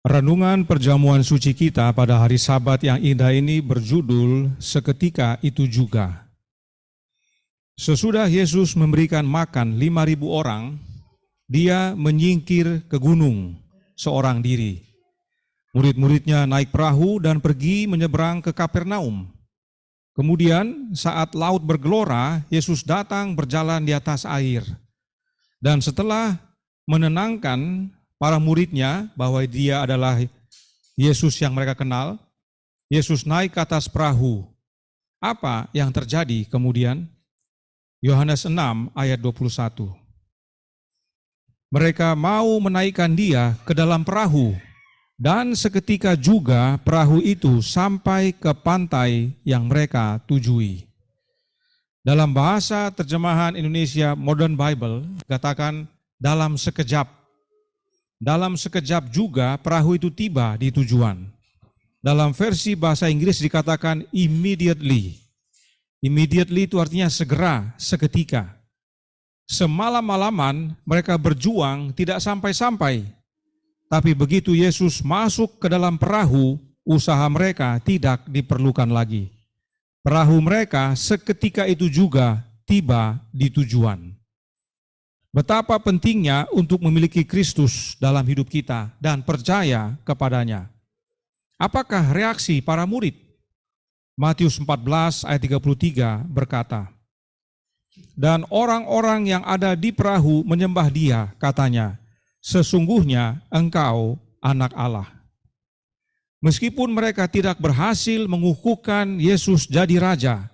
Renungan perjamuan suci kita pada hari Sabat yang indah ini berjudul Seketika Itu Juga. Sesudah Yesus memberikan makan 5.000 orang, dia menyingkir ke gunung seorang diri. Murid-muridnya naik perahu dan pergi menyeberang ke Kapernaum. Kemudian saat laut bergelora, Yesus datang berjalan di atas air. Dan setelah menenangkan para muridnya bahwa dia adalah Yesus yang mereka kenal, Yesus naik ke atas perahu. Apa yang terjadi kemudian? Yohanes 6 ayat 21. Mereka mau menaikkan dia ke dalam perahu, dan seketika juga perahu itu sampai ke pantai yang mereka tujui. Dalam bahasa terjemahan Indonesia Modern Bible katakan dalam sekejap. Dalam sekejap juga perahu itu tiba di tujuan. Dalam versi bahasa Inggris dikatakan immediately. Immediately itu artinya segera, seketika. Semalam-malaman mereka berjuang tidak sampai-sampai. Tapi begitu Yesus masuk ke dalam perahu, usaha mereka tidak diperlukan lagi. Perahu mereka seketika itu juga tiba di tujuan. Betapa pentingnya untuk memiliki Kristus dalam hidup kita dan percaya kepadanya. Apakah reaksi para murid? Matius 14 ayat 33 berkata, "Dan orang-orang yang ada di perahu menyembah dia, katanya, sesungguhnya engkau anak Allah." Meskipun mereka tidak berhasil mengukuhkan Yesus jadi raja,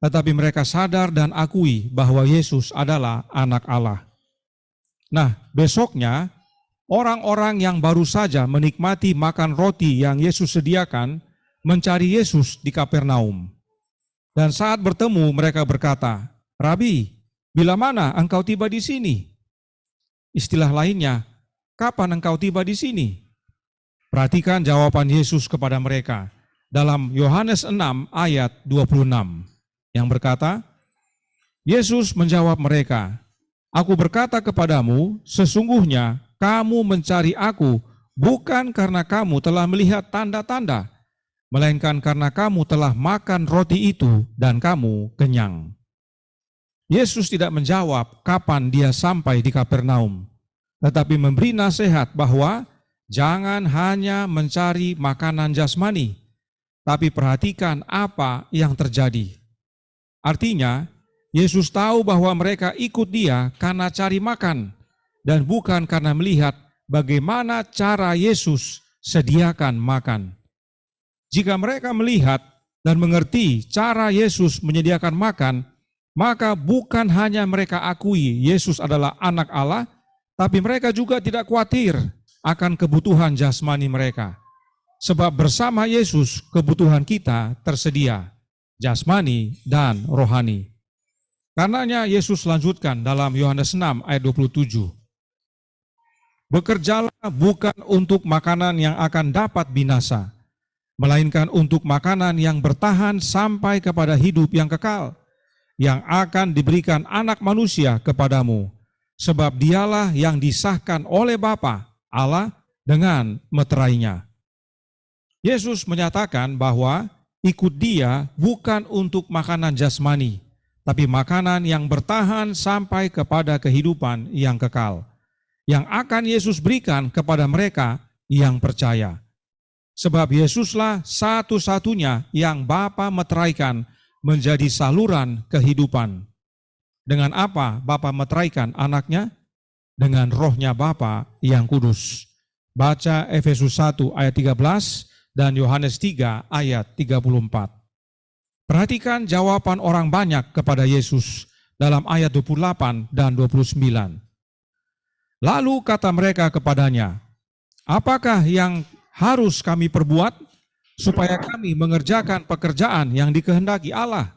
tetapi mereka sadar dan akui bahwa Yesus adalah anak Allah. Nah, besoknya orang-orang yang baru saja menikmati makan roti yang Yesus sediakan mencari Yesus di Kapernaum. Dan saat bertemu mereka berkata, "Rabi, bila mana engkau tiba di sini?" Istilah lainnya, "Kapan engkau tiba di sini?" Perhatikan jawaban Yesus kepada mereka dalam Yohanes 6 ayat 26 yang berkata, Yesus menjawab mereka, "Aku berkata kepadamu, sesungguhnya kamu mencari aku bukan karena kamu telah melihat tanda-tanda, melainkan karena kamu telah makan roti itu dan kamu kenyang." Yesus tidak menjawab kapan dia sampai di Kapernaum, tetapi memberi nasihat bahwa jangan hanya mencari makanan jasmani, tapi perhatikan apa yang terjadi. Artinya, Yesus tahu bahwa mereka ikut dia karena cari makan dan bukan karena melihat bagaimana cara Yesus sediakan makan. Jika mereka melihat dan mengerti cara Yesus menyediakan makan, maka bukan hanya mereka akui Yesus adalah anak Allah, tapi mereka juga tidak khawatir akan kebutuhan jasmani mereka. Sebab bersama Yesus kebutuhan kita tersedia, jasmani dan rohani. Karenanya Yesus lanjutkan dalam Yohanes 6 ayat 27. "Bekerjalah bukan untuk makanan yang akan dapat binasa, melainkan untuk makanan yang bertahan sampai kepada hidup yang kekal, yang akan diberikan Anak Manusia kepadamu, sebab dialah yang disahkan oleh Bapa Allah dengan meterainya." Yesus menyatakan bahwa ikut dia bukan untuk makanan jasmani, tapi makanan yang bertahan sampai kepada kehidupan yang kekal, yang akan Yesus berikan kepada mereka yang percaya. Sebab Yesuslah satu-satunya yang Bapa meteraikan menjadi saluran kehidupan. Dengan apa Bapa meteraikan anaknya? Dengan rohnya Bapa yang kudus. Baca Efesus 1 ayat 13 dan Yohanes 3 ayat 34. Perhatikan jawaban orang banyak kepada Yesus dalam ayat 28 dan 29. Lalu kata mereka kepadanya, "Apakah yang harus kami perbuat supaya kami mengerjakan pekerjaan yang dikehendaki Allah?"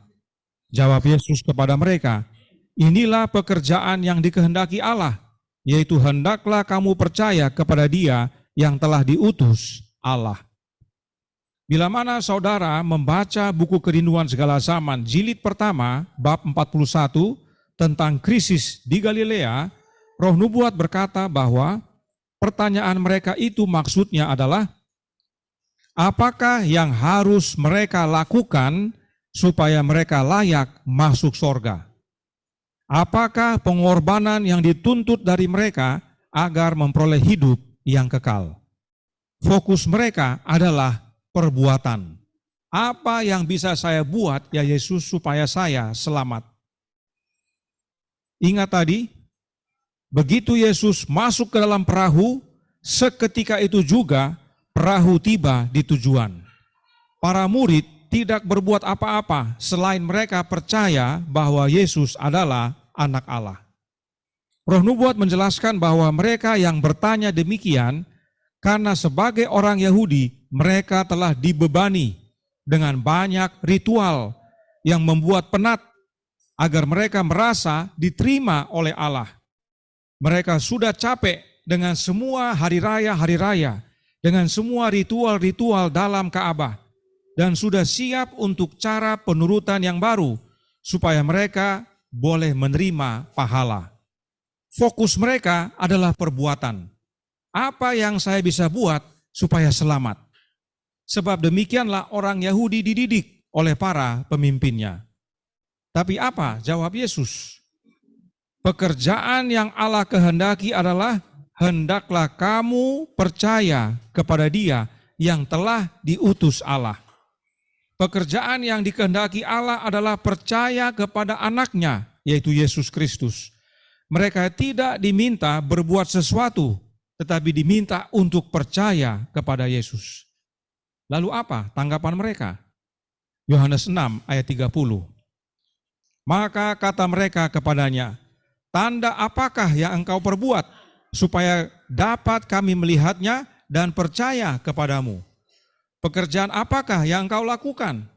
Jawab Yesus kepada mereka, "Inilah pekerjaan yang dikehendaki Allah, yaitu hendaklah kamu percaya kepada Dia yang telah diutus Allah." Bila mana saudara membaca buku Kerinduan Segala Zaman, jilid pertama, bab 41, tentang krisis di Galilea, Roh Nubuat berkata bahwa pertanyaan mereka itu maksudnya adalah, apakah yang harus mereka lakukan supaya mereka layak masuk sorga? Apakah pengorbanan yang dituntut dari mereka agar memperoleh hidup yang kekal? Fokus mereka adalah perbuatan. Apa yang bisa saya buat, ya Yesus, supaya saya selamat? Ingat tadi, begitu Yesus masuk ke dalam perahu, seketika itu juga perahu tiba di tujuan. Para murid tidak berbuat apa-apa selain mereka percaya bahwa Yesus adalah anak Allah. Roh Nubuat menjelaskan bahwa mereka yang bertanya demikian karena sebagai orang Yahudi mereka telah dibebani dengan banyak ritual yang membuat penat agar mereka merasa diterima oleh Allah. Mereka sudah capek dengan semua hari raya, dengan semua ritual-ritual dalam Ka'bah, dan sudah siap untuk cara penurutan yang baru supaya mereka boleh menerima pahala. Fokus mereka adalah perbuatan. Apa yang saya bisa buat supaya selamat? Sebab demikianlah orang Yahudi dididik oleh para pemimpinnya. Tapi apa jawab Yesus? Pekerjaan yang Allah kehendaki adalah, hendaklah kamu percaya kepada Dia yang telah diutus Allah. Pekerjaan yang dikehendaki Allah adalah percaya kepada anaknya, yaitu Yesus Kristus. Mereka tidak diminta berbuat sesuatu, tetapi diminta untuk percaya kepada Yesus. Lalu apa tanggapan mereka? Yohanes 6 ayat 30. Maka kata mereka kepadanya, tanda apakah yang engkau perbuat, supaya dapat kami melihatnya dan percaya kepadamu? Pekerjaan apakah yang engkau lakukan?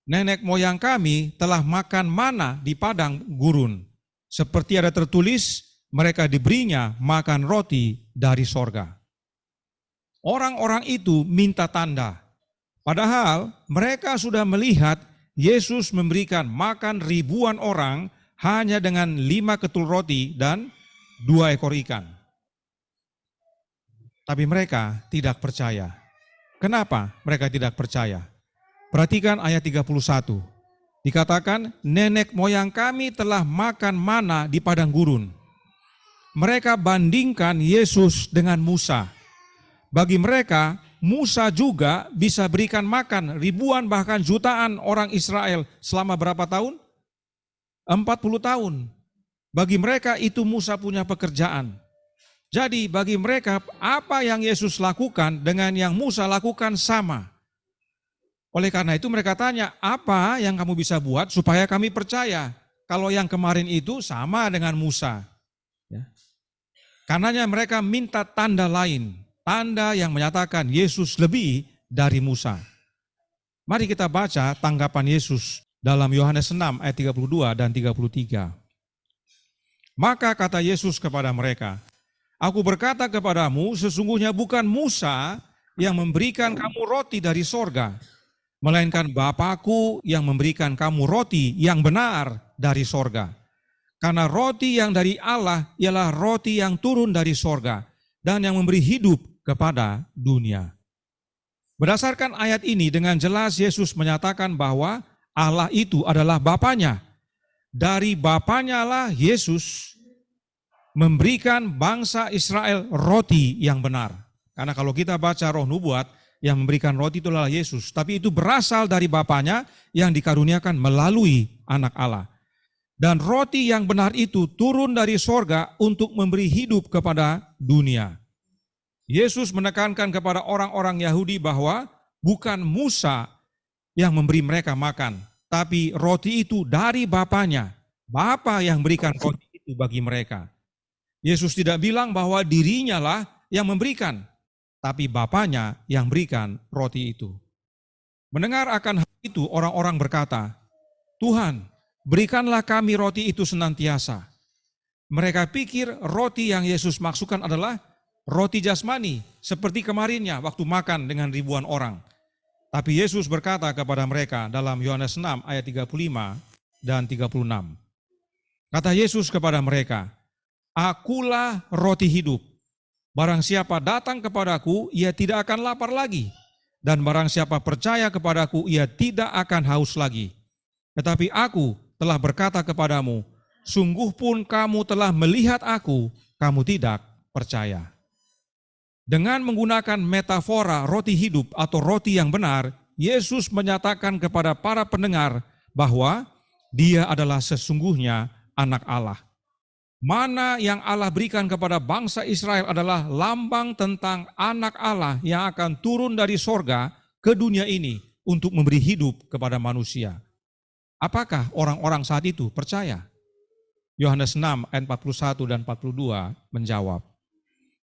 Nenek moyang kami telah makan mana di padang gurun. Seperti ada tertulis, mereka diberinya makan roti dari sorga. Orang-orang itu minta tanda. Padahal mereka sudah melihat Yesus memberikan makan ribuan orang hanya dengan 5 ketul roti dan 2 ekor ikan. Tapi mereka tidak percaya. Kenapa mereka tidak percaya? Perhatikan ayat 31. Dikatakan, nenek moyang kami telah makan mana di padang gurun. Mereka bandingkan Yesus dengan Musa. Bagi mereka, Musa juga bisa berikan makan ribuan bahkan jutaan orang Israel selama berapa tahun? 40 tahun. Bagi mereka itu Musa punya pekerjaan. Jadi bagi mereka apa yang Yesus lakukan dengan yang Musa lakukan sama. Oleh karena itu mereka tanya, apa yang kamu bisa buat supaya kami percaya? Kalau yang kemarin itu sama dengan Musa. Ya. Karenanya mereka minta tanda lain. Tanda yang menyatakan Yesus lebih dari Musa. Mari kita baca tanggapan Yesus dalam Yohanes 6 ayat 32 dan 33. Maka kata Yesus kepada mereka, aku berkata kepadamu, sesungguhnya bukan Musa yang memberikan kamu roti dari sorga, melainkan Bapa-Ku yang memberikan kamu roti yang benar dari sorga. Karena roti yang dari Allah ialah roti yang turun dari sorga dan yang memberi hidup kepada dunia. Berdasarkan ayat ini dengan jelas Yesus menyatakan bahwa Allah itu adalah Bapanya. Dari Bapanya lah Yesus memberikan bangsa Israel roti yang benar. Karena kalau kita baca Roh Nubuat, yang memberikan roti itu adalah Yesus. Tapi itu berasal dari Bapanya yang dikaruniakan melalui anak Allah. Dan roti yang benar itu turun dari sorga untuk memberi hidup kepada dunia. Yesus menekankan kepada orang-orang Yahudi bahwa bukan Musa yang memberi mereka makan, tapi roti itu dari Bapanya. Bapa yang berikan roti itu bagi mereka. Yesus tidak bilang bahwa dirinya lah yang memberikan, tapi Bapanya yang berikan roti itu. Mendengar akan hal itu, orang-orang berkata, Tuhan, berikanlah kami roti itu senantiasa. Mereka pikir roti yang Yesus maksudkan adalah roti jasmani, seperti kemarinnya waktu makan dengan ribuan orang. Tapi Yesus berkata kepada mereka dalam Yohanes 6 ayat 35 dan 36. Kata Yesus kepada mereka, akulah roti hidup. Barang siapa datang kepadaku, ia tidak akan lapar lagi. Dan barang siapa percaya kepadaku, ia tidak akan haus lagi. Tetapi aku telah berkata kepadamu, sungguh pun kamu telah melihat aku, kamu tidak percaya. Dengan menggunakan metafora roti hidup atau roti yang benar, Yesus menyatakan kepada para pendengar bahwa Dia adalah sesungguhnya anak Allah. Mana yang Allah berikan kepada bangsa Israel adalah lambang tentang anak Allah yang akan turun dari sorga ke dunia ini untuk memberi hidup kepada manusia. Apakah orang-orang saat itu percaya? Yohanes 6 ayat 41 dan 42 menjawab,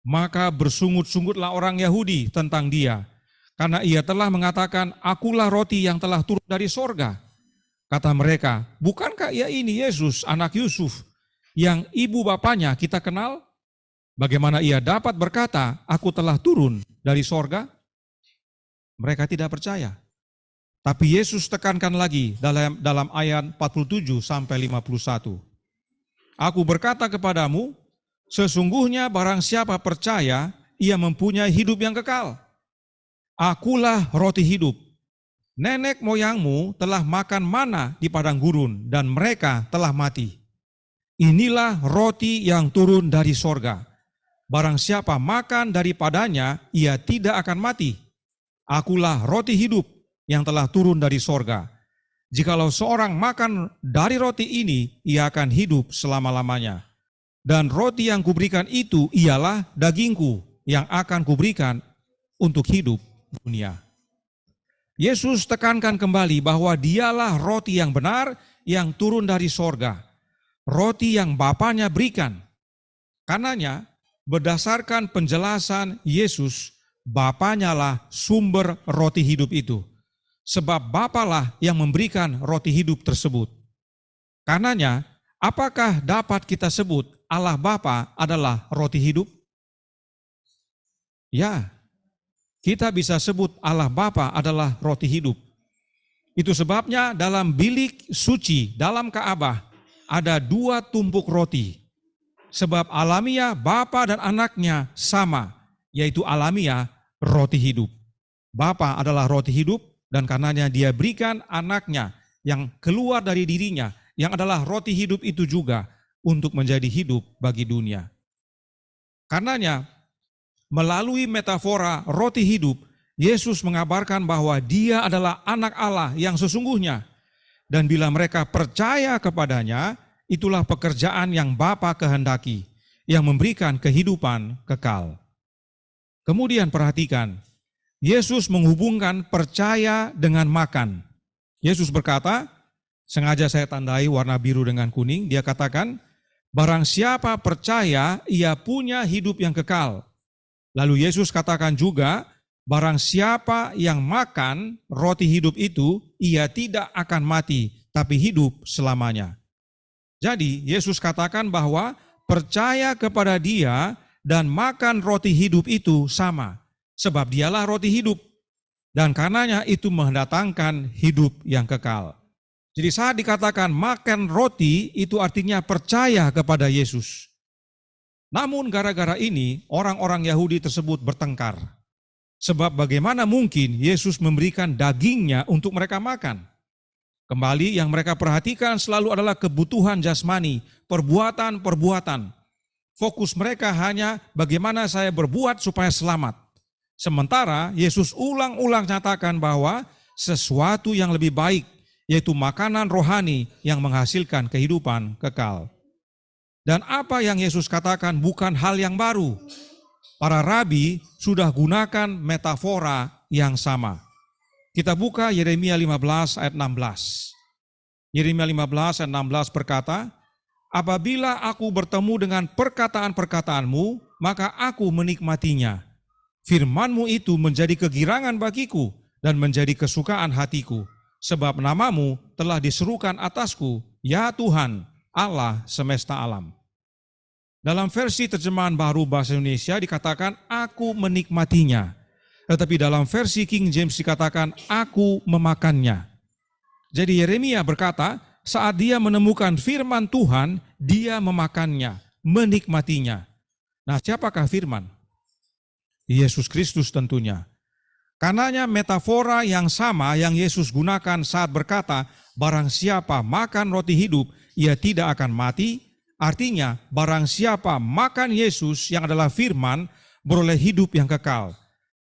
maka bersungut-sungutlah orang Yahudi tentang Dia, karena Ia telah mengatakan, akulah roti yang telah turun dari sorga. Kata mereka, bukankah Ia ini Yesus, anak Yusuf, yang ibu bapanya kita kenal? Bagaimana Ia dapat berkata, aku telah turun dari sorga? Mereka tidak percaya. Tapi Yesus tekankan lagi dalam ayat 47 sampai 51. Aku berkata kepadamu, sesungguhnya barang siapa percaya, ia mempunyai hidup yang kekal. Akulah roti hidup. Nenek moyangmu telah makan mana di padang gurun dan mereka telah mati. Inilah roti yang turun dari sorga. Barang siapa makan daripadanya, ia tidak akan mati. Akulah roti hidup yang telah turun dari sorga. Jikalau seorang makan dari roti ini, ia akan hidup selama-lamanya. Dan roti yang kuberikan itu ialah dagingku yang akan kuberikan untuk hidup dunia. Yesus tekankan kembali bahwa Dialah roti yang benar yang turun dari sorga. Roti yang Bapanya berikan. Karenanya, berdasarkan penjelasan Yesus, Bapanya lah sumber roti hidup itu. Sebab Bapalah yang memberikan roti hidup tersebut. Karenanya, apakah dapat kita sebut Allah Bapa adalah roti hidup? Ya, kita bisa sebut Allah Bapa adalah roti hidup. Itu sebabnya dalam bilik suci, dalam Ka'bah, ada 2 tumpuk roti. Sebab alamiah Bapa dan anaknya sama, yaitu alamiah roti hidup. Bapa adalah roti hidup dan karenanya Dia berikan anaknya yang keluar dari dirinya, yang adalah roti hidup itu juga, untuk menjadi hidup bagi dunia. Karenanya, melalui metafora roti hidup, Yesus mengabarkan bahwa Dia adalah anak Allah yang sesungguhnya. Dan bila mereka percaya kepadanya, itulah pekerjaan yang Bapa kehendaki, yang memberikan kehidupan kekal. Kemudian perhatikan, Yesus menghubungkan percaya dengan makan. Yesus berkata, sengaja saya tandai warna biru dengan kuning, Dia katakan, barang siapa percaya, ia punya hidup yang kekal. Lalu Yesus katakan juga, barang siapa yang makan roti hidup itu, ia tidak akan mati, tapi hidup selamanya. Jadi Yesus katakan bahwa percaya kepada Dia dan makan roti hidup itu sama. Sebab Dialah roti hidup. Dan karenanya itu mendatangkan hidup yang kekal. Jadi saat dikatakan makan roti, itu artinya percaya kepada Yesus. Namun gara-gara ini, orang-orang Yahudi tersebut bertengkar. Sebab bagaimana mungkin Yesus memberikan dagingnya untuk mereka makan? Kembali yang mereka perhatikan selalu adalah kebutuhan jasmani, perbuatan-perbuatan. Fokus mereka hanya bagaimana saya berbuat supaya selamat. Sementara Yesus ulang-ulang nyatakan bahwa sesuatu yang lebih baik, yaitu makanan rohani yang menghasilkan kehidupan kekal. Dan apa yang Yesus katakan bukan hal yang baru. Para rabi sudah gunakan metafora yang sama. Kita buka Yeremia 15 ayat 16. Yeremia 15 ayat 16 berkata, apabila aku bertemu dengan perkataan-perkataanmu, maka aku menikmatinya. Firman-Mu itu menjadi kegirangan bagiku dan menjadi kesukaan hatiku. Sebab namamu telah diserukan atasku, ya Tuhan, Allah semesta alam. Dalam versi terjemahan baru bahasa Indonesia dikatakan, aku menikmatinya. Tetapi dalam versi King James dikatakan, aku memakannya. Jadi Yeremia berkata, saat dia menemukan firman Tuhan, dia memakannya, menikmatinya. Nah, siapakah firman? Yesus Kristus tentunya. Karenanya metafora yang sama yang Yesus gunakan saat berkata, barang siapa makan roti hidup, ia tidak akan mati. Artinya, barang siapa makan Yesus yang adalah firman, beroleh hidup yang kekal.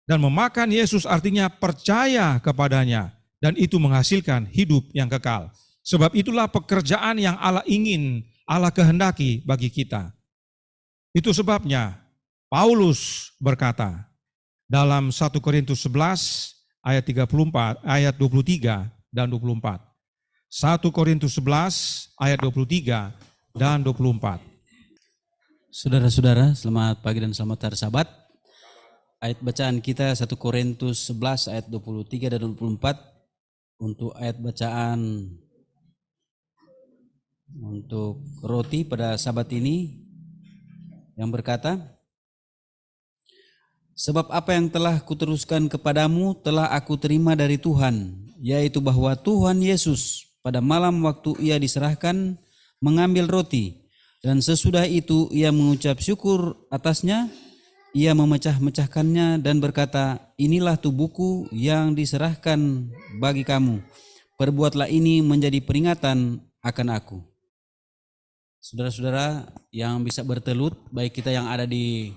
Dan memakan Yesus artinya percaya kepadanya, dan itu menghasilkan hidup yang kekal. Sebab itulah pekerjaan yang Allah ingin, Allah kehendaki bagi kita. Itu sebabnya Paulus berkata dalam 1 Korintus 11 ayat 34, ayat 23 dan 24. 1 Korintus 11 ayat 23 dan 24. Saudara-saudara, selamat pagi dan selamat hari Sabat. Ayat bacaan kita 1 Korintus 11 ayat 23 dan 24. Untuk ayat bacaan untuk roti pada Sabat ini yang berkata, sebab apa yang telah kuteruskan kepadamu telah aku terima dari Tuhan, yaitu bahwa Tuhan Yesus pada malam waktu ia diserahkan mengambil roti, dan sesudah itu ia mengucap syukur atasnya, ia memecah-mecahkannya dan berkata, inilah tubuhku yang diserahkan bagi kamu, perbuatlah ini menjadi peringatan akan aku. Saudara-saudara yang bisa bertelut, baik kita yang ada di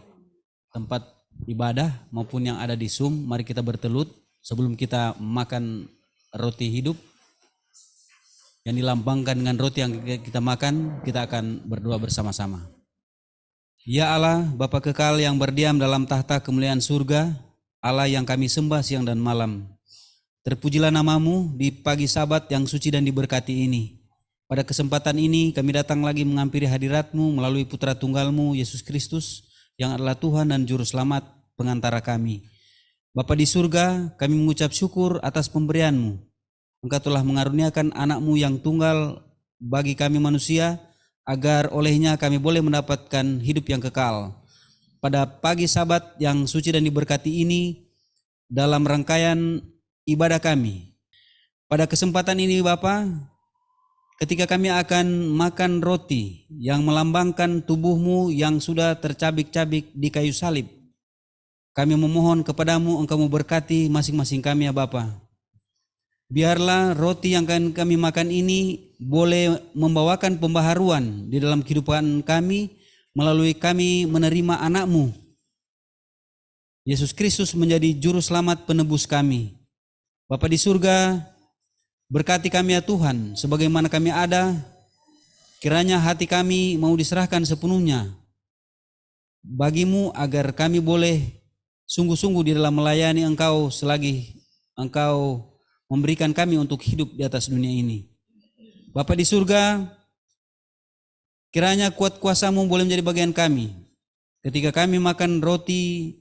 tempat ibadah maupun yang ada di Zoom, mari kita bertelut sebelum kita makan roti hidup yang dilambangkan dengan roti yang kita makan. Kita akan berdoa bersama-sama. Ya Allah, Bapa kekal yang berdiam dalam tahta kemuliaan surga, Allah yang kami sembah siang dan malam, terpujilah namamu di pagi Sabat yang suci dan diberkati ini. Pada kesempatan ini kami datang lagi menghampiri hadirat-Mu melalui Putra Tunggal-Mu Yesus Kristus yang adalah Tuhan dan Juru Selamat pengantara kami. Bapa di surga, kami mengucap syukur atas pemberian-Mu. Engkau telah mengaruniakan anak-Mu yang tunggal bagi kami manusia, agar olehnya kami boleh mendapatkan hidup yang kekal. Pada pagi Sabat yang suci dan diberkati ini, dalam rangkaian ibadah kami, pada kesempatan ini Bapa, ketika kami akan makan roti yang melambangkan tubuh-Mu yang sudah tercabik-cabik di kayu salib, kami memohon kepadamu Engkau memberkati masing-masing kami ya Bapa. Biarlah roti yang akan kami makan ini boleh membawakan pembaharuan di dalam kehidupan kami melalui kami menerima anak-Mu, Yesus Kristus menjadi Juru Selamat penebus kami. Bapa di surga, berkati kami ya Tuhan, sebagaimana kami ada, kiranya hati kami mau diserahkan sepenuhnya bagi-Mu agar kami boleh sungguh-sungguh di dalam melayani Engkau selagi Engkau memberikan kami untuk hidup di atas dunia ini. Bapa di surga, kiranya kuat kuasa-Mu boleh menjadi bagian kami ketika kami makan roti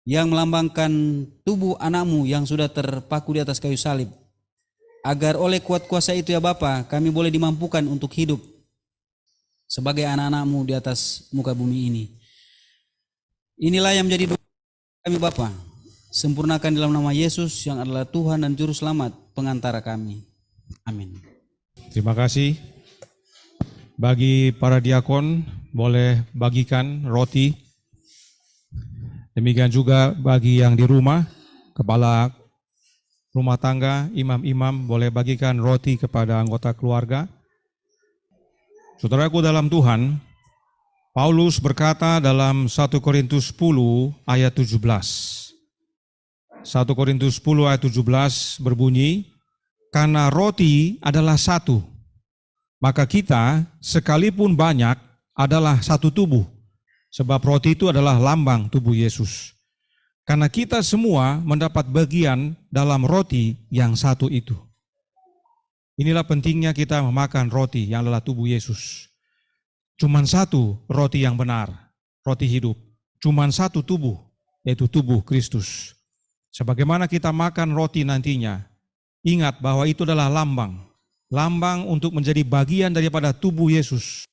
yang melambangkan tubuh anak-Mu yang sudah terpaku di atas kayu salib. Agar oleh kuat kuasa itu ya Bapa, kami boleh dimampukan untuk hidup sebagai anak-anak-Mu di atas muka bumi ini. Inilah yang menjadi doa kami Bapa. Sempurnakan dalam nama Yesus yang adalah Tuhan dan Juru Selamat pengantara kami. Amin. Terima kasih. Bagi para diakon boleh bagikan roti. Demikian juga bagi yang di rumah, kepala rumah tangga, imam-imam boleh bagikan roti kepada anggota keluarga. Saudaraku dalam Tuhan, Paulus berkata dalam 1 Korintus 10 ayat 17. 1 Korintus 10 ayat 17 berbunyi, karena roti adalah satu, maka kita sekalipun banyak adalah satu tubuh, sebab roti itu adalah lambang tubuh Yesus. Karena kita semua mendapat bagian dalam roti yang satu itu. Inilah pentingnya kita memakan roti yang adalah tubuh Yesus. Cuman satu roti yang benar, roti hidup. Cuman satu tubuh, yaitu tubuh Kristus. Sebagaimana kita makan roti nantinya, ingat bahwa itu adalah lambang. Lambang untuk menjadi bagian daripada tubuh Yesus.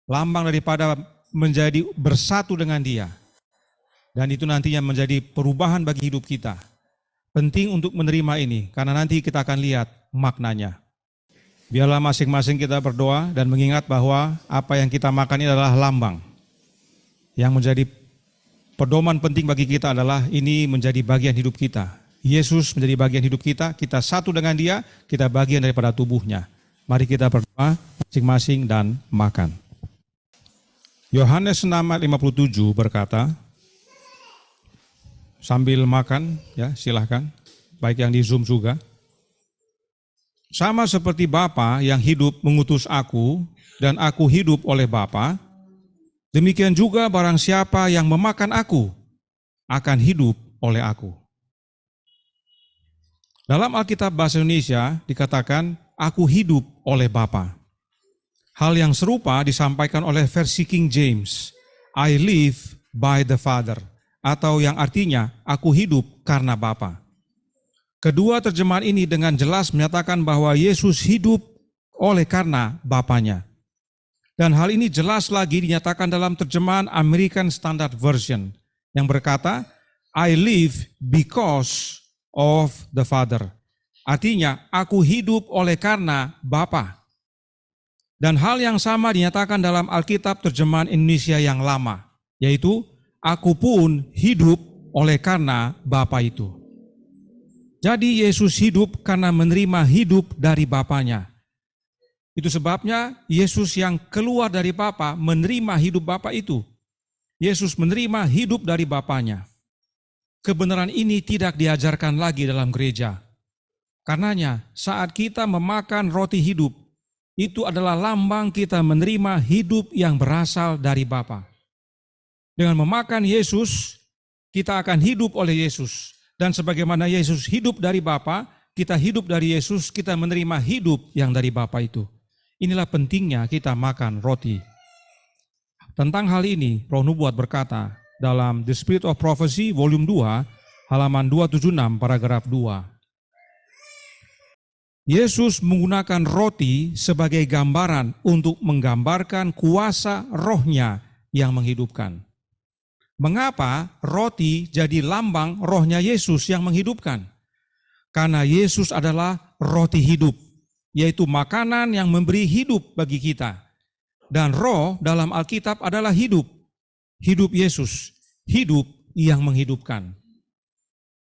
Lambang daripada menjadi bersatu dengan Dia. Dan itu nantinya menjadi perubahan bagi hidup kita. Penting untuk menerima ini, karena nanti kita akan lihat maknanya. Biarlah masing-masing kita berdoa dan mengingat bahwa apa yang kita makan ini adalah lambang yang menjadi pedoman penting bagi kita adalah ini menjadi bagian hidup kita. Yesus menjadi bagian hidup kita, kita satu dengan Dia, kita bagian daripada tubuhnya. Mari kita berdoa masing-masing dan makan. Yohanes 6 ayat 57 berkata, sambil makan, ya silahkan, baik yang di Zoom juga. Sama seperti Bapa yang hidup mengutus aku, dan aku hidup oleh Bapa, demikian juga barang siapa yang memakan aku, akan hidup oleh aku. Dalam Alkitab Bahasa Indonesia dikatakan, aku hidup oleh Bapa. Hal yang serupa disampaikan oleh versi King James, I live by the Father, atau yang artinya, aku hidup karena Bapa. Kedua terjemahan ini dengan jelas menyatakan bahwa Yesus hidup oleh karena Bapanya. Dan hal ini jelas lagi dinyatakan dalam terjemahan American Standard Version yang berkata, I live because of the Father. Artinya, aku hidup oleh karena Bapa. Dan hal yang sama dinyatakan dalam Alkitab terjemahan Indonesia yang lama, yaitu, aku pun hidup oleh karena Bapa itu. Jadi Yesus hidup karena menerima hidup dari Bapanya. Itu sebabnya Yesus yang keluar dari Bapa menerima hidup Bapa itu. Yesus menerima hidup dari Bapanya. Kebenaran ini tidak diajarkan lagi dalam gereja. Karenanya saat kita memakan roti hidup, itu adalah lambang kita menerima hidup yang berasal dari Bapa. Dengan memakan Yesus, kita akan hidup oleh Yesus. Dan sebagaimana Yesus hidup dari Bapa, kita hidup dari Yesus, kita menerima hidup yang dari Bapa itu. Inilah pentingnya kita makan roti. Tentang hal ini, Roh Nubuat berkata dalam The Spirit of Prophecy, volume 2, halaman 276, paragraf 2. Yesus menggunakan roti sebagai gambaran untuk menggambarkan kuasa rohnya yang menghidupkan. Mengapa roti jadi lambang rohnya Yesus yang menghidupkan? Karena Yesus adalah roti hidup, yaitu makanan yang memberi hidup bagi kita. Dan roh dalam Alkitab adalah hidup. Hidup Yesus, hidup yang menghidupkan.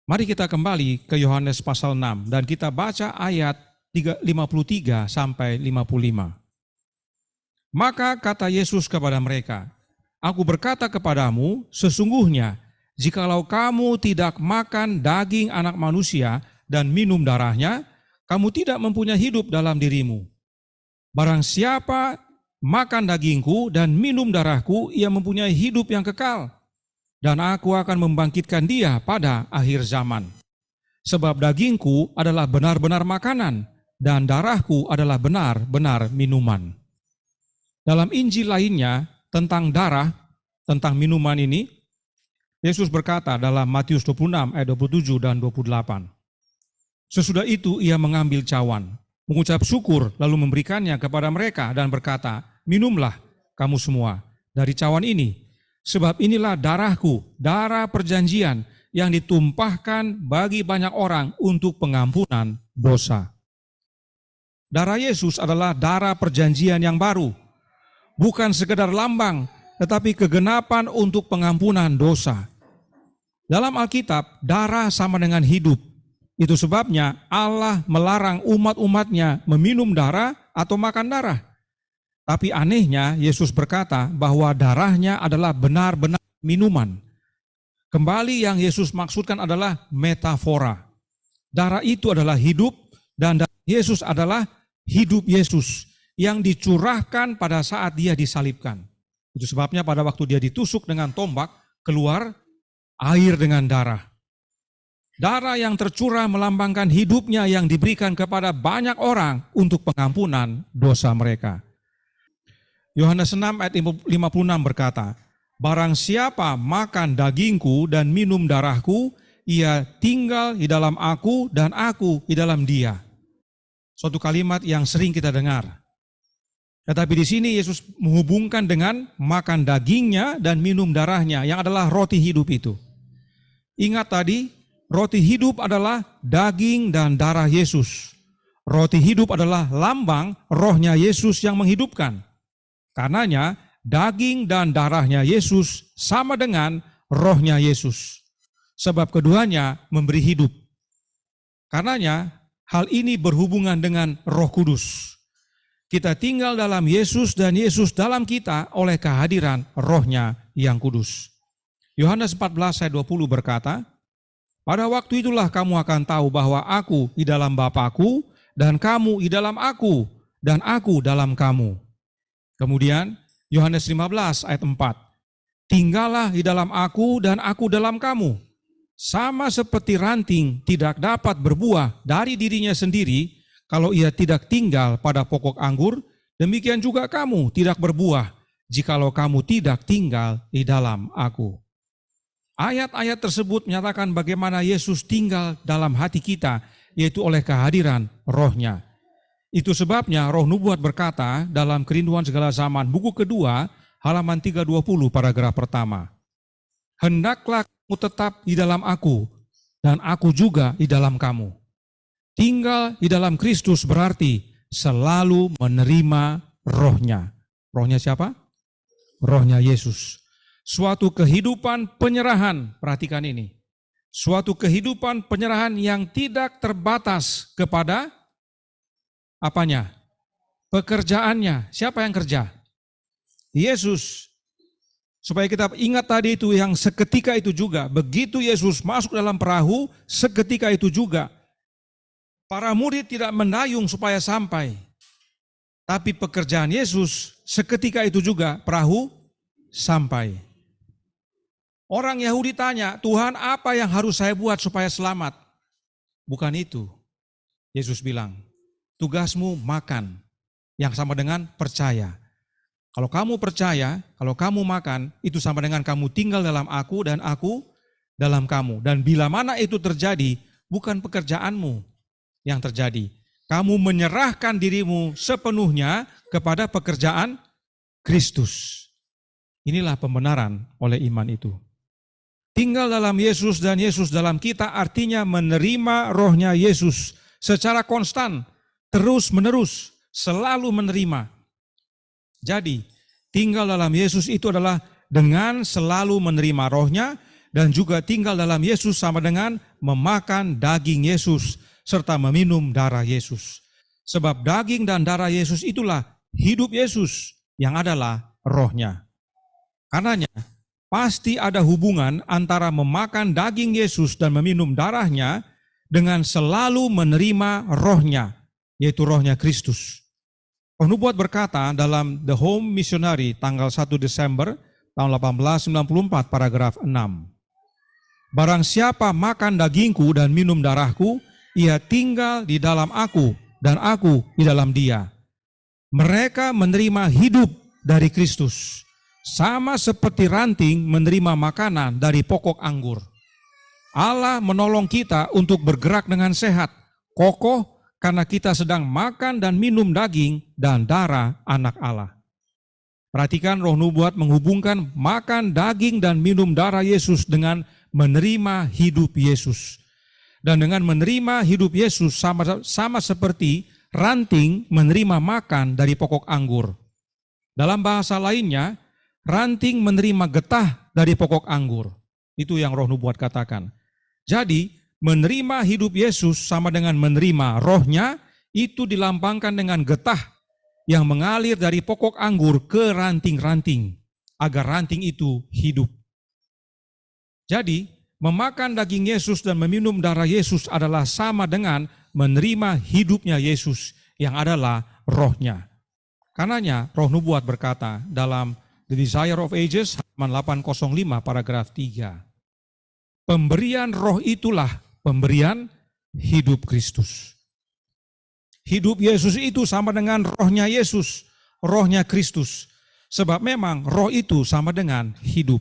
Mari kita kembali ke Yohanes pasal 6 dan kita baca ayat 53 sampai 55. Maka kata Yesus kepada mereka, aku berkata kepadamu, sesungguhnya jikalau kamu tidak makan daging anak manusia dan minum darahnya, kamu tidak mempunyai hidup dalam dirimu. Barang siapa makan dagingku dan minum darahku, ia mempunyai hidup yang kekal. Dan aku akan membangkitkan dia pada akhir zaman. Sebab dagingku adalah benar-benar makanan, dan darahku adalah benar-benar minuman. Dalam Injil lainnya, tentang darah, tentang minuman ini, Yesus berkata dalam Matius 26 ayat 27 dan 28. Sesudah itu ia mengambil cawan, mengucap syukur lalu memberikannya kepada mereka dan berkata, minumlah kamu semua dari cawan ini, sebab inilah darahku, darah perjanjian yang ditumpahkan bagi banyak orang untuk pengampunan dosa. Darah Yesus adalah darah perjanjian yang baru. Bukan sekedar lambang, tetapi kegenapan untuk pengampunan dosa. Dalam Alkitab, darah sama dengan hidup. Itu sebabnya Allah melarang umat-umatnya meminum darah atau makan darah. Tapi anehnya, Yesus berkata bahwa darahnya adalah benar-benar minuman. Kembali yang Yesus maksudkan adalah metafora. Darah itu adalah hidup dan darah Yesus adalah hidup Yesus yang dicurahkan pada saat dia disalibkan. Itu sebabnya pada waktu dia ditusuk dengan tombak, keluar air dengan darah. Darah yang tercurah melambangkan hidupnya yang diberikan kepada banyak orang untuk pengampunan dosa mereka. Yohanes 6 ayat 56 berkata, barang siapa makan dagingku dan minum darahku, ia tinggal di dalam aku dan aku di dalam dia. Suatu kalimat yang sering kita dengar. Tetapi di sini Yesus menghubungkan dengan makan dagingnya dan minum darahnya yang adalah roti hidup itu. Ingat tadi, roti hidup adalah daging dan darah Yesus. Roti hidup adalah lambang rohnya Yesus yang menghidupkan. Karenanya daging dan darahnya Yesus sama dengan rohnya Yesus. Sebab keduanya memberi hidup. Karenanya hal ini berhubungan dengan Roh Kudus. Kita tinggal dalam Yesus dan Yesus dalam kita oleh kehadiran rohnya yang kudus. Yohanes 14 ayat 20 berkata, pada waktu itulah kamu akan tahu bahwa aku di dalam Bapa-Ku dan kamu di dalam aku dan aku dalam kamu. Kemudian Yohanes 15 ayat 4, tinggallah di dalam aku dan aku dalam kamu. Sama seperti ranting tidak dapat berbuah dari dirinya sendiri kalau ia tidak tinggal pada pokok anggur, demikian juga kamu tidak berbuah jikalau kamu tidak tinggal di dalam aku. Ayat-ayat tersebut menyatakan bagaimana Yesus tinggal dalam hati kita, yaitu oleh kehadiran rohnya. Itu sebabnya Roh Nubuat berkata dalam Kerinduan Segala Zaman, buku kedua, halaman 320 paragraf pertama. Hendaklah kamu tetap di dalam aku, dan aku juga di dalam kamu. Tinggal di dalam Kristus berarti selalu menerima rohnya. Rohnya siapa? Rohnya Yesus. Suatu kehidupan penyerahan, perhatikan ini. Suatu kehidupan penyerahan yang tidak terbatas kepada apanya? Pekerjaannya. Siapa yang kerja? Yesus. Supaya kita ingat tadi itu yang seketika itu juga. Begitu Yesus masuk dalam perahu, seketika itu juga. Para murid tidak mendayung supaya sampai. Tapi pekerjaan Yesus seketika itu juga perahu sampai. Orang Yahudi tanya, Tuhan apa yang harus saya buat supaya selamat? Bukan itu. Yesus bilang, tugasmu makan. Yang sama dengan percaya. Kalau kamu percaya, kalau kamu makan, itu sama dengan kamu tinggal dalam aku dan aku dalam kamu. Dan bila mana itu terjadi, bukan pekerjaanmu yang terjadi. Kamu menyerahkan dirimu sepenuhnya kepada pekerjaan Kristus. Inilah pembenaran oleh iman itu. Tinggal dalam Yesus dan Yesus dalam kita artinya menerima rohnya Yesus secara konstan, terus menerus, selalu menerima. Jadi, tinggal dalam Yesus itu adalah dengan selalu menerima rohnya dan juga tinggal dalam Yesus sama dengan memakan daging Yesus serta meminum darah Yesus. Sebab daging dan darah Yesus itulah hidup Yesus yang adalah rohnya. Karenanya, pasti ada hubungan antara memakan daging Yesus dan meminum darahnya dengan selalu menerima rohnya, yaitu rohnya Kristus. Roh Nubuat berkata dalam The Home Missionary tanggal 1 Desember tahun 1894 paragraf 6. Barang siapa makan dagingku dan minum darahku, ia tinggal di dalam aku dan aku di dalam dia. Mereka menerima hidup dari Kristus. Sama seperti ranting menerima makanan dari pokok anggur. Allah menolong kita untuk bergerak dengan sehat, kokoh, karena kita sedang makan dan minum daging dan darah anak Allah. Perhatikan Roh Nubuat menghubungkan makan daging dan minum darah Yesus dengan menerima hidup Yesus. Dan dengan menerima hidup Yesus sama seperti ranting menerima makan dari pokok anggur. Dalam bahasa lainnya, ranting menerima getah dari pokok anggur. Itu yang Roh Nubuat katakan. Jadi, menerima hidup Yesus sama dengan menerima rohnya, itu dilambangkan dengan getah yang mengalir dari pokok anggur ke ranting-ranting, agar ranting itu hidup. Jadi, memakan daging Yesus dan meminum darah Yesus adalah sama dengan menerima hidupnya Yesus yang adalah rohnya. Karenanya, Roh Nubuat berkata dalam The Desire of Ages, halaman 805, paragraf 3. Pemberian roh itulah pemberian hidup Kristus. Hidup Yesus itu sama dengan rohnya Yesus, rohnya Kristus. Sebab memang roh itu sama dengan hidup.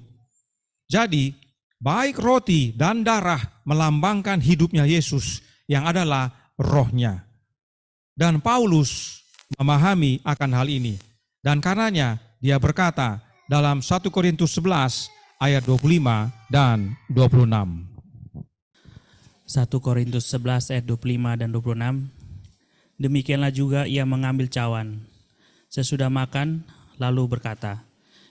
Jadi, baik roti dan darah melambangkan hidupnya Yesus yang adalah rohnya. Dan Paulus memahami akan hal ini. Dan karenanya, dia berkata dalam 1 Korintus 11 ayat 25 dan 26. 1 Korintus 11 ayat 25 dan 26. Demikianlah juga ia mengambil cawan. Sesudah makan lalu berkata,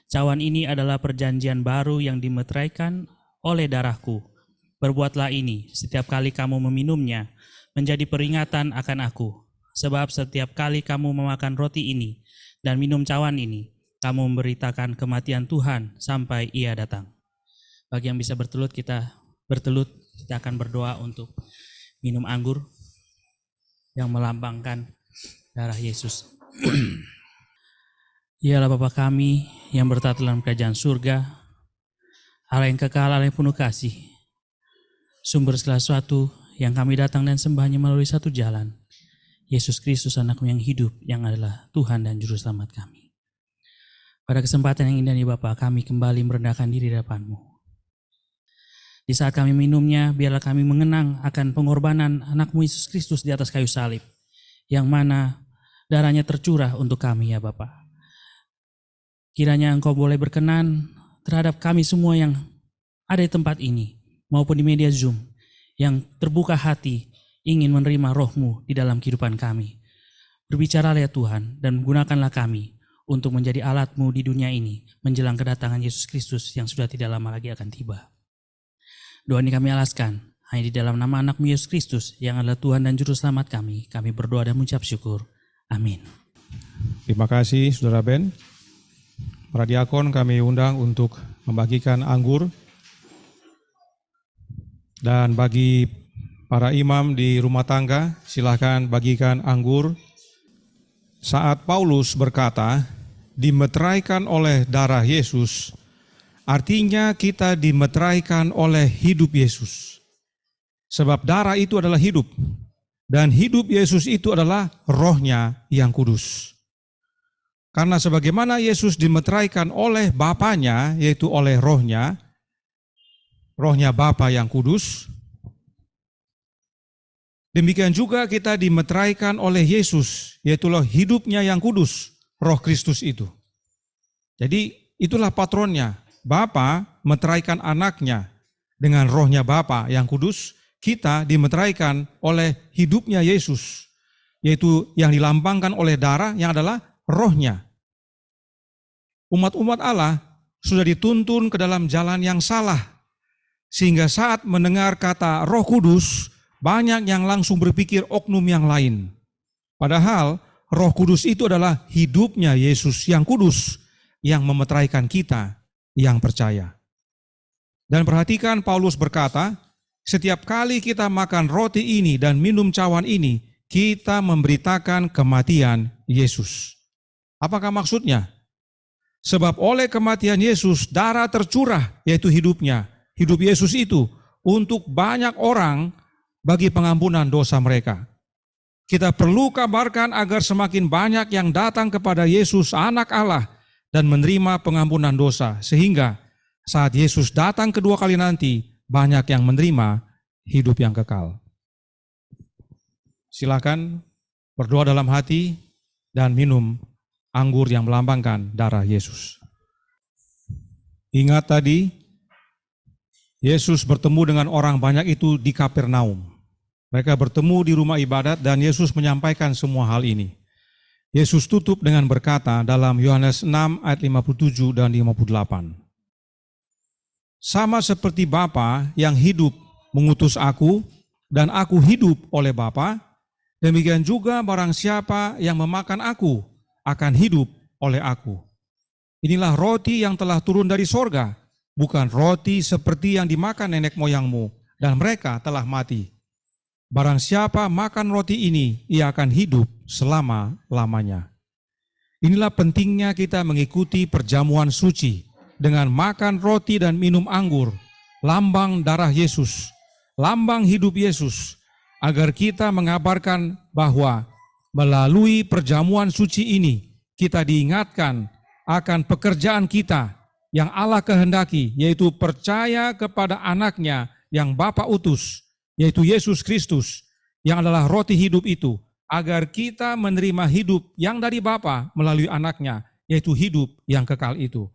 Cawan ini adalah perjanjian baru yang dimeteraikan oleh darahku. Berbuatlah ini setiap kali kamu meminumnya, menjadi peringatan akan aku. Sebab setiap kali kamu memakan roti ini dan minum cawan ini, kamu memberitakan kematian Tuhan sampai Ia datang. Bagi yang bisa bertelut, kita akan berdoa untuk minum anggur yang melambangkan darah Yesus. Ialah Bapa kami yang bertata dalam kerajaan surga, Allah yang kekal, Allah yang penuh kasih, sumber segala sesuatu yang kami datang dan sembahnya melalui satu jalan, Yesus Kristus anakmu yang hidup, yang adalah Tuhan dan Juru Selamat kami. Pada kesempatan yang indah ini Bapa, kami kembali merendahkan diri di hadapan-Mu. Di saat kami minumnya, biarlah kami mengenang akan pengorbanan anakmu Yesus Kristus di atas kayu salib, yang mana darahnya tercurah untuk kami ya Bapa. Kiranya Engkau boleh berkenan terhadap kami semua yang ada di tempat ini, maupun di media Zoom, yang terbuka hati ingin menerima roh-Mu di dalam kehidupan kami. Berbicaralah ya Tuhan, dan gunakanlah kami untuk menjadi alat-Mu di dunia ini, menjelang kedatangan Yesus Kristus yang sudah tidak lama lagi akan tiba. Doa ini kami alaskan hanya di dalam nama anak-Mu Yesus Kristus, yang adalah Tuhan dan Juru Selamat kami. Kami berdoa dan mengucap syukur. Amin. Terima kasih Saudara Ben. Para diakon kami undang untuk membagikan anggur. Dan bagi para imam di rumah tangga, silakan bagikan anggur. Saat Paulus berkata, dimeteraikan oleh darah Yesus, artinya kita dimeteraikan oleh hidup Yesus. Sebab darah itu adalah hidup, dan hidup Yesus itu adalah rohnya yang kudus. Karena sebagaimana Yesus dimeteraikan oleh Bapanya, yaitu oleh rohnya Bapa yang kudus, demikian juga kita dimeteraikan oleh Yesus, yaitu hidupnya yang kudus, roh Kristus itu. Jadi itulah patronnya, Bapa meteraikan anaknya dengan rohnya Bapa yang kudus, kita dimeteraikan oleh hidupnya Yesus, yaitu yang dilambangkan oleh darah yang adalah rohnya. Umat-umat Allah sudah dituntun ke dalam jalan yang salah, sehingga saat mendengar kata Roh Kudus, banyak yang langsung berpikir oknum yang lain. Padahal Roh Kudus itu adalah hidupnya Yesus yang kudus, yang memeteraikan kita yang percaya. Dan perhatikan Paulus berkata, setiap kali kita makan roti ini dan minum cawan ini, kita memberitakan kematian Yesus. Apakah maksudnya? Sebab oleh kematian Yesus, darah tercurah, yaitu hidupnya. Hidup Yesus itu untuk banyak orang bagi pengampunan dosa mereka. Kita perlu kabarkan agar semakin banyak yang datang kepada Yesus, anak Allah, dan menerima pengampunan dosa. Sehingga saat Yesus datang kedua kali nanti, banyak yang menerima hidup yang kekal. Silakan berdoa dalam hati dan minum anggur yang melambangkan darah Yesus. Ingat tadi, Yesus bertemu dengan orang banyak itu di Kapernaum. Mereka bertemu di rumah ibadat dan Yesus menyampaikan semua hal ini. Yesus tutup dengan berkata dalam Yohanes 6 ayat 57 dan 58. Sama seperti Bapa yang hidup mengutus aku dan aku hidup oleh Bapa, demikian juga barang siapa yang memakan aku akan hidup oleh aku. Inilah roti yang telah turun dari sorga, bukan roti seperti yang dimakan nenek moyangmu, dan mereka telah mati. Barang siapa makan roti ini, ia akan hidup selama-lamanya. Inilah pentingnya kita mengikuti perjamuan suci dengan makan roti dan minum anggur, lambang darah Yesus, lambang hidup Yesus, agar kita mengabarkan bahwa melalui perjamuan suci ini, kita diingatkan akan pekerjaan kita yang Allah kehendaki, yaitu percaya kepada anaknya yang Bapa utus, yaitu Yesus Kristus, yang adalah roti hidup itu, agar kita menerima hidup yang dari Bapa melalui anaknya, yaitu hidup yang kekal itu.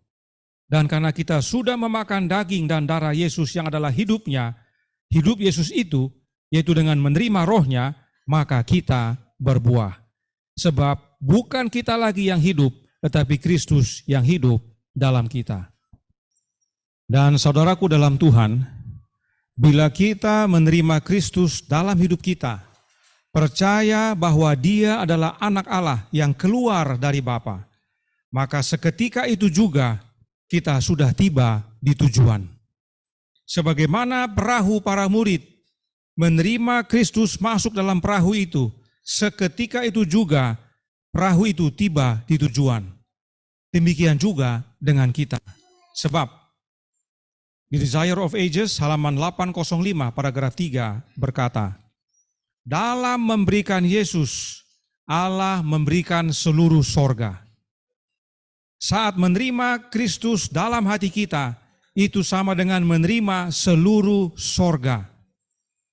Dan karena kita sudah memakan daging dan darah Yesus yang adalah hidupnya, hidup Yesus itu, yaitu dengan menerima rohnya, maka kita berbuah. Sebab bukan kita lagi yang hidup, tetapi Kristus yang hidup dalam kita. Dan saudaraku dalam Tuhan, bila kita menerima Kristus dalam hidup kita, percaya bahwa Dia adalah anak Allah yang keluar dari Bapa, maka seketika itu juga kita sudah tiba di tujuan. Sebagaimana perahu para murid menerima Kristus masuk dalam perahu itu, seketika itu juga perahu itu tiba di tujuan. Demikian juga dengan kita. Sebab di Desire of Ages halaman 805 paragraf 3 berkata, dalam memberikan Yesus, Allah memberikan seluruh sorga. Saat menerima Kristus dalam hati kita, itu sama dengan menerima seluruh sorga.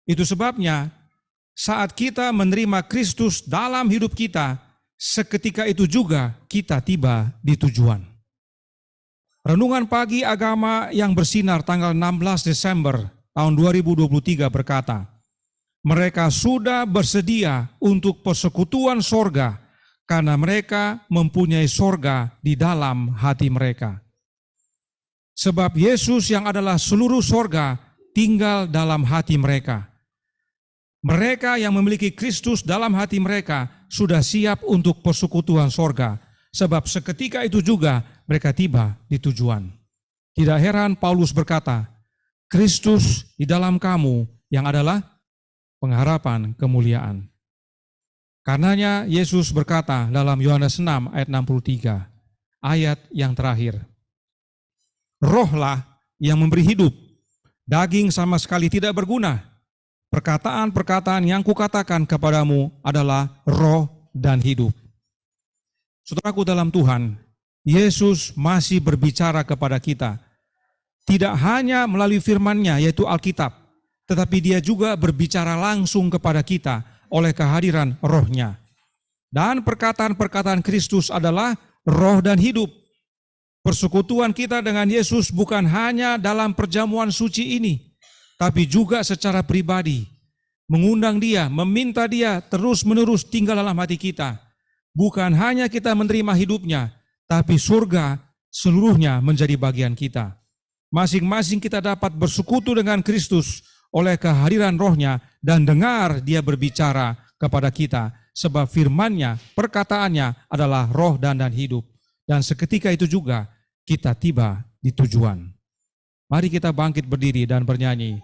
Itu sebabnya saat kita menerima Kristus dalam hidup kita, seketika itu juga kita tiba di tujuan. Renungan pagi agama yang bersinar tanggal 16 Desember tahun 2023 berkata, mereka sudah bersedia untuk persekutuan sorga karena mereka mempunyai sorga di dalam hati mereka. Sebab Yesus yang adalah seluruh sorga tinggal dalam hati mereka. Mereka yang memiliki Kristus dalam hati mereka sudah siap untuk persekutuan sorga. Sebab seketika itu juga mereka tiba di tujuan. Tidak heran Paulus berkata, Kristus di dalam kamu yang adalah pengharapan kemuliaan. Karenanya Yesus berkata dalam Yohanes 6 ayat 63, ayat yang terakhir. Rohlah yang memberi hidup, daging sama sekali tidak berguna. Perkataan-perkataan yang kukatakan kepadamu adalah roh dan hidup. Saudaraku dalam Tuhan, Yesus masih berbicara kepada kita. Tidak hanya melalui firman-Nya yaitu Alkitab, tetapi Dia juga berbicara langsung kepada kita oleh kehadiran roh-Nya. Dan perkataan-perkataan Kristus adalah roh dan hidup. Persekutuan kita dengan Yesus bukan hanya dalam perjamuan suci ini, tapi juga secara pribadi. Mengundang Dia, meminta Dia terus-menerus tinggal dalam hati kita. Bukan hanya kita menerima hidupnya, tapi surga seluruhnya menjadi bagian kita. Masing-masing kita dapat bersekutu dengan Kristus oleh kehadiran roh-Nya dan dengar Dia berbicara kepada kita. Sebab firman-Nya, perkataannya adalah roh dan hidup. Dan seketika itu juga kita tiba di tujuan. Mari kita bangkit berdiri dan bernyanyi.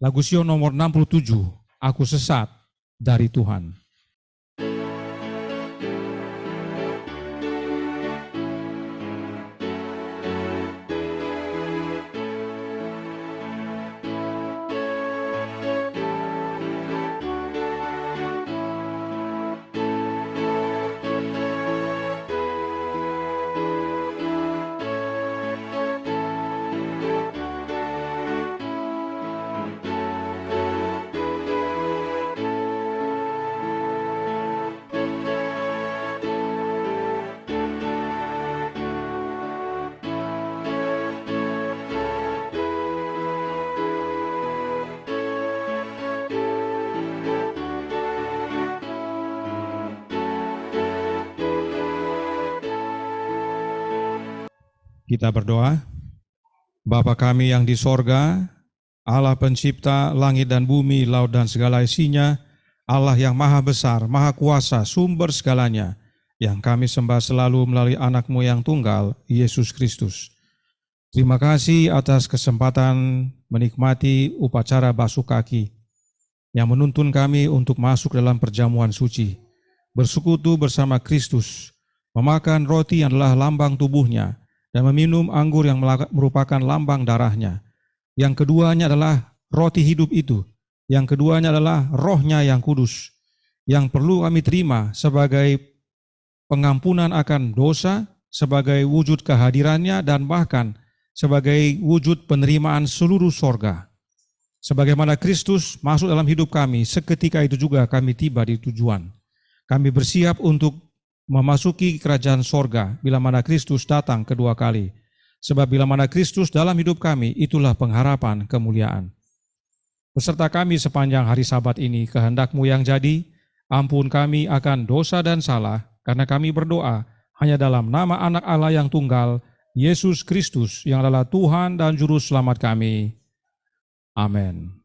Lagu Sion nomor 67, Aku Sesat dari Tuhan. Kita berdoa. Bapa kami yang di sorga, Allah pencipta langit dan bumi, laut dan segala isinya, Allah yang maha besar, maha kuasa, sumber segalanya, yang kami sembah selalu melalui anak-Mu yang tunggal, Yesus Kristus. Terima kasih atas kesempatan menikmati upacara basuh kaki, yang menuntun kami untuk masuk dalam perjamuan suci, bersekutu bersama Kristus, memakan roti yang adalah lambang tubuh-Nya, dan meminum anggur yang merupakan lambang darah-Nya. Yang keduanya adalah roti hidup itu. Yang keduanya adalah roh-Nya yang kudus, yang perlu kami terima sebagai pengampunan akan dosa, sebagai wujud kehadiran-Nya, dan bahkan sebagai wujud penerimaan seluruh sorga. Sebagaimana Kristus masuk dalam hidup kami, seketika itu juga kami tiba di tujuan. Kami bersiap untuk memasuki kerajaan sorga bila mana Kristus datang kedua kali. Sebab bila mana Kristus dalam hidup kami, itulah pengharapan kemuliaan. Beserta kami sepanjang hari Sabat ini, kehendak-Mu yang jadi, ampun kami akan dosa dan salah, karena kami berdoa hanya dalam nama Anak Allah yang tunggal, Yesus Kristus yang adalah Tuhan dan Juru Selamat kami. Amin.